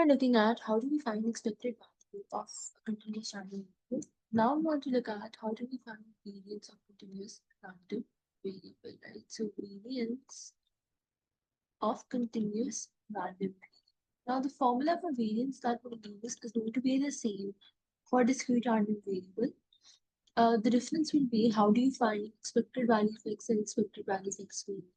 We're looking at how do we find expected value of a continuous random variable. Now we want to look at how do we find variance of continuous random variable, right? So variance of continuous random variable. Now the formula for variance that we use is going to be the same for discrete random variable. The difference will be how do you find expected value of x and expected value of x variable.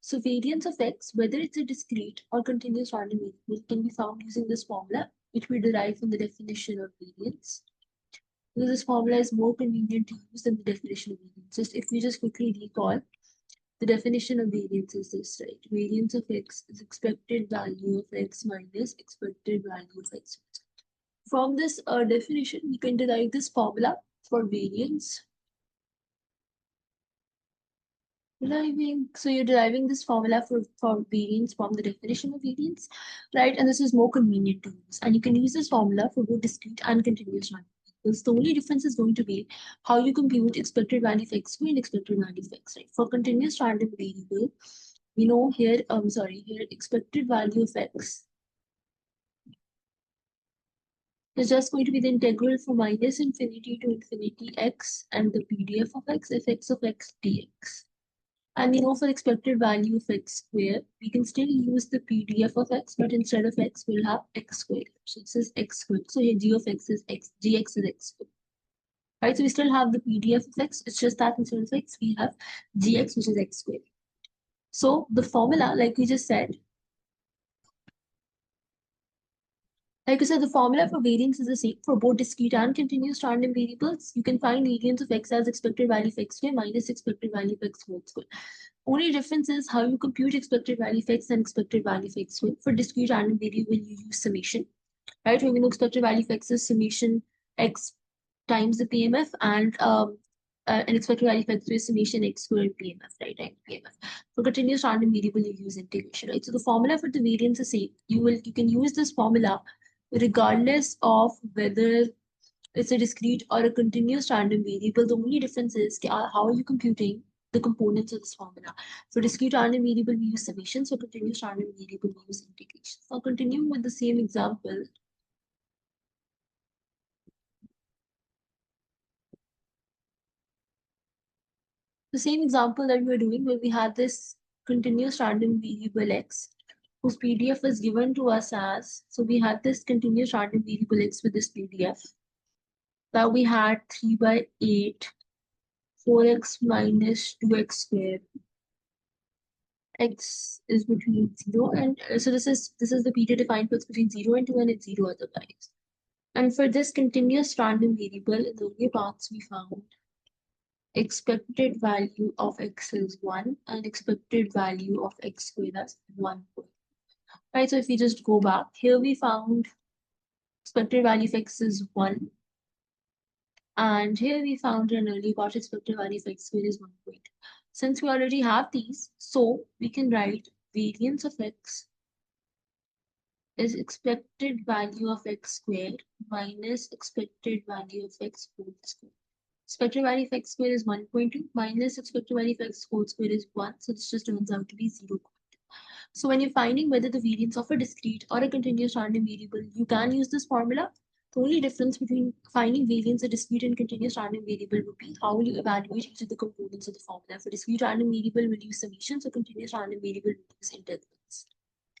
So variance of x, whether it's a discrete or continuous random variable, can be found using this formula, which we derive from the definition of variance. Because this formula is more convenient to use than the definition of variance. Just if we just quickly recall, the definition of variance is this, right? Variance of x is expected value of x minus expected value of x. From this definition, we can derive this formula for variance. So you're deriving this formula for variance from the definition of variance, right? And this is more convenient to use. And you can use this formula for both discrete and continuous random variables. The only difference is going to be how you compute expected value of x and expected value of x, right? For continuous random variable, we know here, here expected value of x is just going to be the integral from minus infinity to infinity x and the PDF of x, f(x) of x dx. And we know for expected value of x squared, we can still use the PDF of x, but instead of x, we'll have x squared. So this is x squared. So here g of x is x, gx is x squared. Right, so we still have the PDF of x, it's just that instead of x, we have gx, which is x squared. So the formula, like we just said, the formula for variance is the same for both discrete and continuous random variables. You can find variance of x as expected value of x squared minus expected value of x whole squared. Only difference is how you compute expected value of x and expected value of x squared. For discrete random variable, you use summation, right? When we know expected value of x is summation x times the PMF, and an expected value of x is summation x squared PMF, right? Times PMF. For continuous random variable, you use integration, right? So the formula for the variance is same. You can use this formula regardless of whether it's a discrete or a continuous random variable. The only difference is how are you computing the components of this formula. For discrete random variable, we use summation. For continuous random variable, we use integration. So continuing with the same example, that we were doing where we had this continuous random variable x, whose PDF was given to us as, so we had this continuous random variable x with this PDF. Now we had 3 by 8, 4x minus 2x squared. X is between 0 and so this is the period defined for x between 0 and 2 and it's 0 otherwise. And for this continuous random variable, in the earlier parts we found expected value of x is 1 and expected value of x squared as 1. Right, so if we just go back, here we found expected value of x is 1. And here we found an early part expected value of x squared is 1. Since we already have these, so we can write variance of x is expected value of x squared minus expected value of x whole squared. Expected value of x squared is 1.2 minus expected value of x whole squared is 1. So this just turns out to be 0. So when you're finding whether the variance of a discrete or a continuous random variable, you can use this formula. The only difference between finding variance of discrete and continuous random variable would be how will you evaluate each of the components of the formula. For discrete random variable, we'll use summation. So continuous random variable, we'll use intervals.